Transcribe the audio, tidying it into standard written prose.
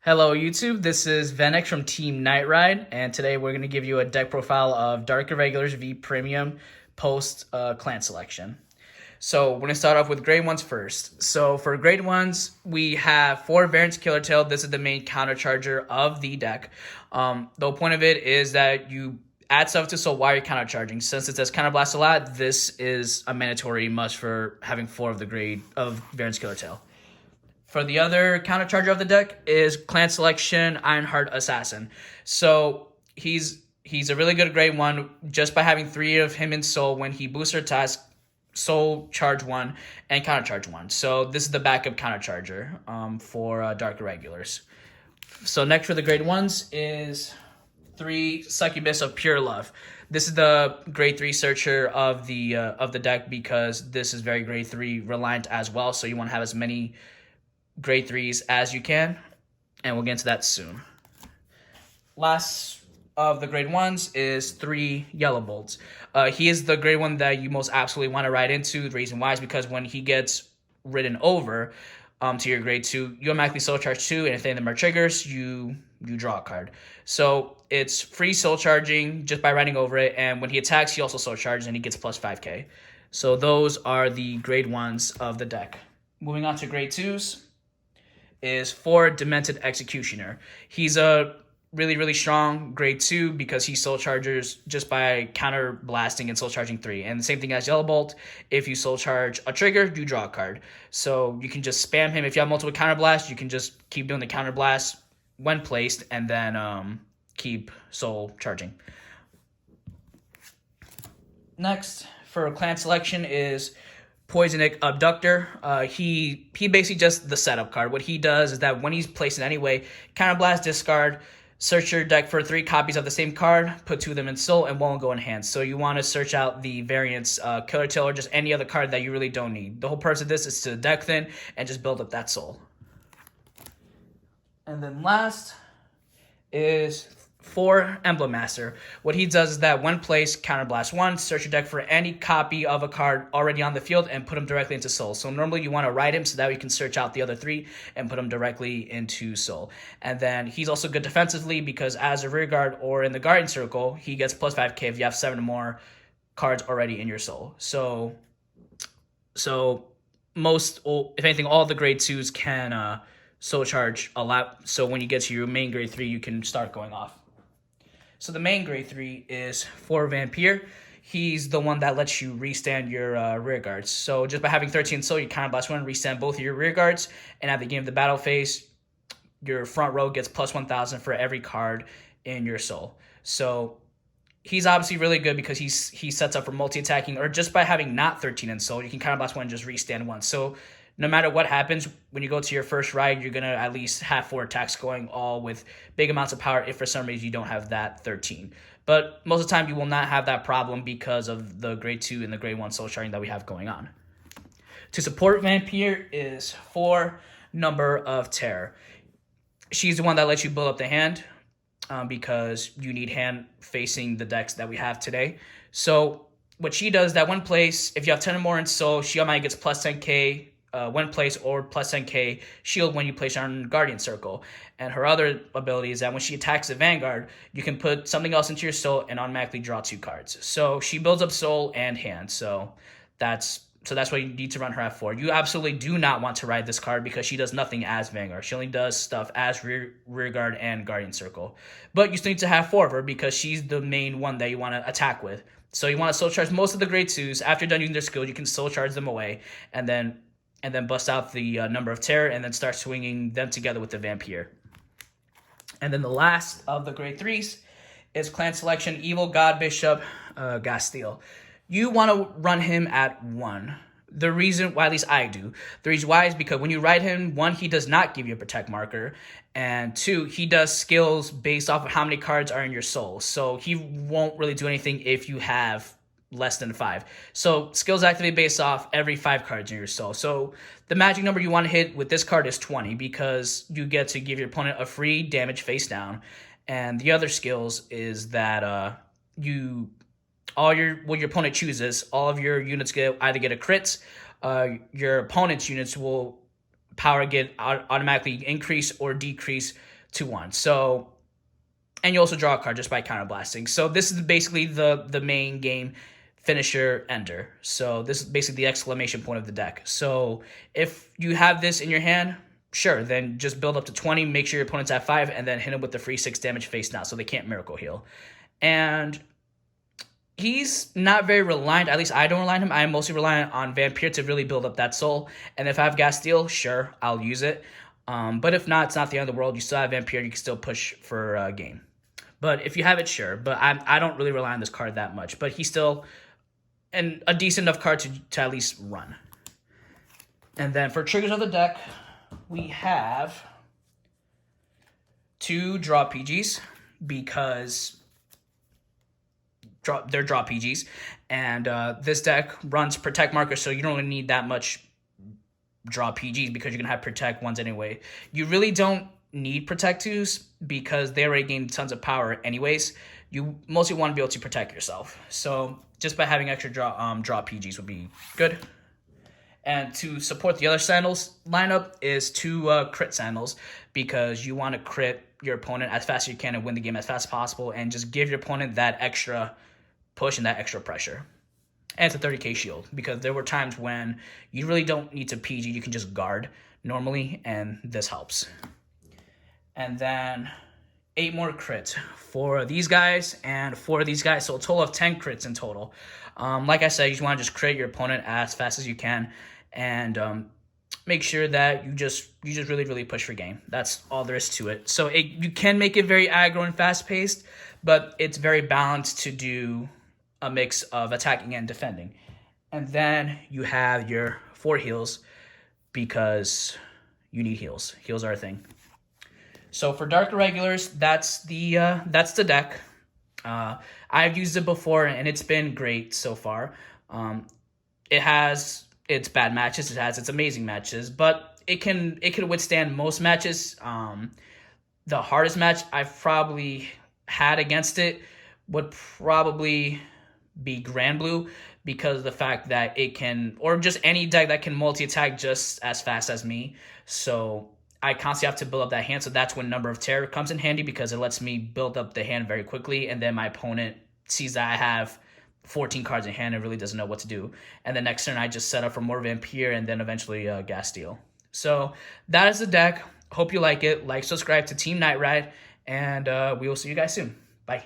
Hello YouTube, this is Venikx from Team Night Ride, and today we're going to give you a deck profile of Dark Irregulars V Premium post clan selection. So we're going to start off with grade 1s first. So for grade 1s, we have 4 Venikx Killer Tail. This is the main counter charger of the deck. The point of it is that you add stuff to soul while you're counter charging. Since it does counter blast a lot, this is a mandatory must for having 4 of the grade of Venikx Killer Tail. For the other counter charger of the deck is clan selection Ironheart Assassin. So he's a really good grade 1 just by having 3 of him in soul. When he boosts or attacks, soul charge 1 and counter charge 1. So this is the backup counter charger for Dark Irregulars. So next for the grade 1s is 3 Succubus of Pure Love. This is the grade 3 searcher of the deck because this is very grade 3 reliant as well. So you want to have as many grade 3s as you can, and we'll get into that soon. Last of the grade 1s is 3 Yellow Bolts. He is the grade 1 that you most absolutely want to ride into. The reason why is because when he gets ridden over to your grade 2, you automatically soul charge 2, and if any of them are triggers, you draw a card. So it's free soul charging just by riding over it, and when he attacks, he also soul charges and he gets plus 5k. So those are the grade 1s of the deck. Moving on to grade 2s is 4 Demented Executioner. He's a really strong grade 2 because he soul charges just by counter blasting and soul charging 3. And the same thing as Yellow Bolt. If you soul charge a trigger, you draw a card. So you can just spam him. If you have multiple counter blasts, you can just keep doing the counter blast when placed and then keep soul charging. Next for clan selection is Poisonic Abductor. He basically just the setup card. What he does is that when he's placed in any way, counterblast, discard, search your deck for 3 copies of the same card, put 2 of them in soul, and 1 will go in hand. So you want to search out the variants, Killer Tail, or just any other card that you really don't need. The whole purpose of this is to deck thin and just build up that soul. And then last is 4 Emblem Master. What he does is that when placed, counterblast 1, search your deck for any copy of a card already on the field and put him directly into soul. So normally you want to ride him so that you can search out the other 3 and put him directly into soul. And then he's also good defensively because as a rear guard or in the guardian circle, he gets plus 5k if you have 7 or more cards already in your soul. So most, if anything, all the grade 2s can soul charge a lot. So when you get to your main grade 3, you can start going off. So the main grade 3 is 4 Vampir. He's the one that lets you restand your rear guards. So just by having 13 soul, you counter blast 1, restand both of your rear guards, and at the beginning of the battle phase, your front row gets plus 1,000 for every card in your soul. So he's obviously really good because he sets up for multi-attacking, or just by having not 13 in soul, you can counter blast 1 and just restand 1. So no matter what happens, when you go to your first ride, you're going to at least have 4 attacks going, all with big amounts of power if for some reason you don't have that 13. But most of the time, you will not have that problem because of the grade 2 and the grade 1 soul charging that we have going on. To support Vampir is 4 Number of Terror. She's the one that lets you build up the hand because you need hand facing the decks that we have today. So what she does is that when placed, if you have 10 or more in soul, she automatically gets plus 10k when placed, or plus 10k shield when you place her on Guardian Circle. And her other ability is that when she attacks the Vanguard, you can put something else into your soul and automatically draw 2 cards. So she builds up soul and hand. So that's why you need to run her at 4. You absolutely do not want to ride this card because she does nothing as Vanguard. She only does stuff as rear guard and Guardian Circle. But you still need to have 4 of her because she's the main one that you want to attack with. So you want to soul charge most of the grade 2s. After you're done using their skill, you can soul charge them away and then bust out the Number of Terror and then start swinging them together with the Vampir. And then the last of the grade 3s is clan selection Evil God Bishop Gastille. You want to run him at 1. The reason why, at least I do, the reason why is because when you ride him, 1, he does not give you a protect marker, and 2, he does skills based off of how many cards are in your soul. So he won't really do anything if you have less than 5. So skills activate based off every 5 cards in your soul. So the magic number you want to hit with this card is 20 because you get to give your opponent a free damage face down. And the other skills is that what your opponent chooses, all of your units either get a crit, your opponent's units will power get automatically increase or decrease 2/1. So, and you also draw a card just by counterblasting. So this is basically the main game finisher ender. So this is basically the exclamation point of the deck. So if you have this in your hand, sure, then just build up to 20, make sure your opponent's at 5, and then hit him with the free 6 damage face down so they can't miracle heal. And he's not very reliant, at least I don't rely on him. I'm mostly reliant on Vampir to really build up that soul. And if I have Gastille, sure, I'll use it. But if not, it's not the end of the world. You still have Vampir, you can still push for a game. But if you have it, sure. But I don't really rely on this card that much. But he's still a decent enough card to at least run. And then for triggers of the deck, we have 2 draw PGs because they're draw PGs. And this deck runs protect markers, so you don't really need that much draw PGs because you're going to have protect ones anyway. You really don't need protect 2s because they already gain tons of power anyways. You mostly want to be able to protect yourself. So just by having extra draw PGs would be good. And to support the other Sandals lineup is 2 crit Sandals because you want to crit your opponent as fast as you can and win the game as fast as possible and just give your opponent that extra push and that extra pressure. And it's a 30k shield because there were times when you really don't need to PG. You can just guard normally, and this helps. And then 8 more crits for these guys and 4 of these guys. So a total of 10 crits in total. Like I said, you just want to just crit your opponent as fast as you can and make sure that you just really, really push for game. That's all there is to it. So you can make it very aggro and fast-paced, but it's very balanced to do a mix of attacking and defending. And then you have your 4 heals because you need heals. Heals are a thing. So for Dark Irregulars, that's the deck. I've used it before and it's been great so far. It has its bad matches, it has its amazing matches, but it can withstand most matches. The hardest match I've probably had against it would probably be Grand Blue because of the fact that it can, or just any deck that can multi-attack just as fast as me. So I constantly have to build up that hand, so that's when Number of Terror comes in handy because it lets me build up the hand very quickly, and then my opponent sees that I have 14 cards in hand and really doesn't know what to do. And the next turn I just set up for more Vampir and then eventually Gastille. So that is the deck. Hope you like it. Like, subscribe to Team Night Ride, and we will see you guys soon. Bye.